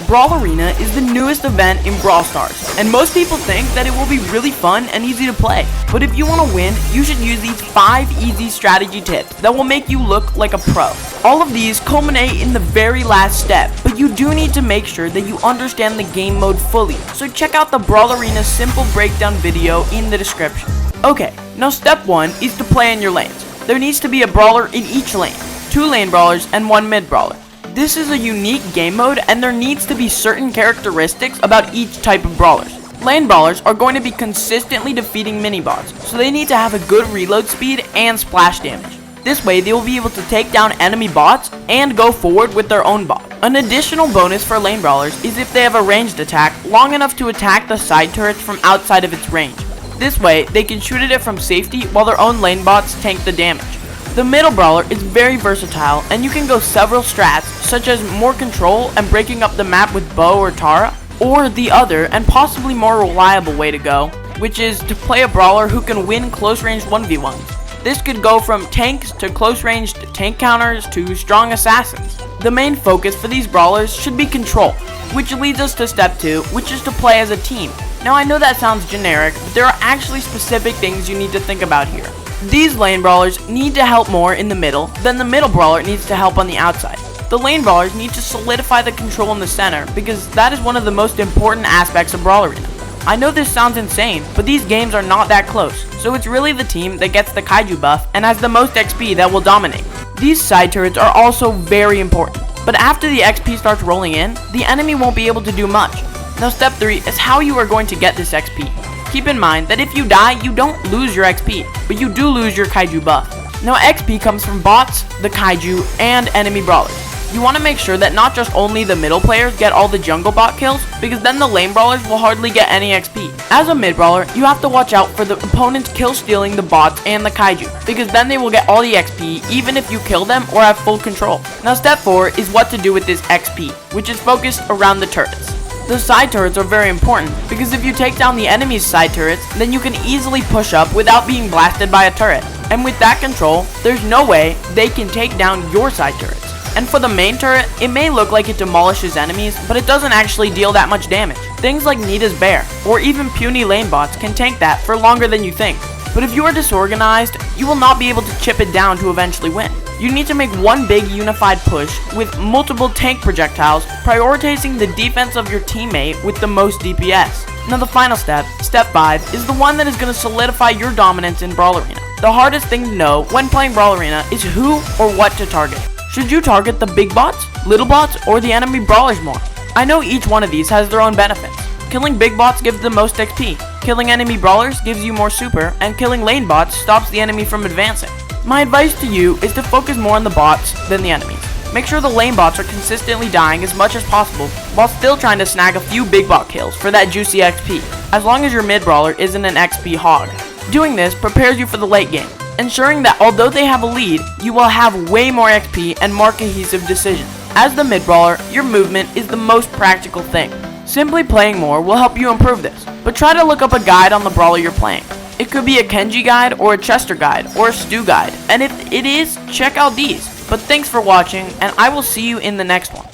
Brawl Arena is the newest event in Brawl Stars, and most people think that it will be really fun and easy to play. But if you want to win, you should use these 5 easy strategy tips that will make you look like a pro. All of these culminate in the very last step, but you do need to make sure that you understand the game mode fully, so check out the Brawl Arena simple breakdown video in the description. Okay, now step 1 is to play in your lanes. There needs to be a brawler in each lane, 2 lane brawlers and 1 mid brawler. This is a unique game mode, and there needs to be certain characteristics about each type of brawlers. Lane brawlers are going to be consistently defeating mini-bots, so they need to have a good reload speed and splash damage. This way they will be able to take down enemy bots and go forward with their own bot. An additional bonus for lane brawlers is if they have a ranged attack long enough to attack the side turrets from outside of its range. This way they can shoot at it from safety while their own lane bots tank the damage. The middle brawler is very versatile, and you can go several strats, such as more control and breaking up the map with Bo or Tara, or the other and possibly more reliable way to go, which is to play a brawler who can win close range 1v1s. This could go from tanks to close ranged tank counters to strong assassins. The main focus for these brawlers should be control, which leads us to step 2, which is to play as a team. Now I know that sounds generic, but there are actually specific things you need to think about here. These lane brawlers need to help more in the middle, then the middle brawler needs to help on the outside. The lane brawlers need to solidify the control in the center, because that is one of the most important aspects of Brawl Arena. I know this sounds insane, but these games are not that close, so it's really the team that gets the kaiju buff and has the most XP that will dominate. These side turrets are also very important, but after the XP starts rolling in, the enemy won't be able to do much. Now step 3 is how you are going to get this XP. Keep in mind that if you die, you don't lose your XP, but you do lose your kaiju buff. Now XP comes from bots, the kaiju, and enemy brawlers. You want to make sure that not just only the middle players get all the jungle bot kills, because then the lane brawlers will hardly get any XP. As a mid brawler, you have to watch out for the opponents kill stealing the bots and the kaiju, because then they will get all the XP even if you kill them or have full control. Now step 4 is what to do with this XP, which is focused around the turrets. The side turrets are very important, because if you take down the enemy's side turrets, then you can easily push up without being blasted by a turret. And with that control, there's no way they can take down your side turrets. And for the main turret, it may look like it demolishes enemies, but it doesn't actually deal that much damage. Things like Nita's bear, or even puny lane bots can tank that for longer than you think. But if you are disorganized, you will not be able to chip it down to eventually win. You need to make one big unified push with multiple tank projectiles, prioritizing the defense of your teammate with the most DPS. Now the final step, step 5, is the one that is going to solidify your dominance in Brawl Arena. The hardest thing to know when playing Brawl Arena is who or what to target. Should you target the big bots, little bots, or the enemy brawlers more? I know each one of these has their own benefits. Killing big bots gives the most XP, killing enemy brawlers gives you more super, and killing lane bots stops the enemy from advancing. My advice to you is to focus more on the bots than the enemies. Make sure the lane bots are consistently dying as much as possible, while still trying to snag a few big bot kills for that juicy XP, as long as your mid brawler isn't an XP hog. Doing this prepares you for the late game, ensuring that although they have a lead, you will have way more XP and more cohesive decisions. As the mid brawler, your movement is the most practical thing. Simply playing more will help you improve this, but try to look up a guide on the brawler you're playing. It could be a Kenji guide, or a Chester guide, or a Stu guide, and if it is, check out these. But thanks for watching, and I will see you in the next one.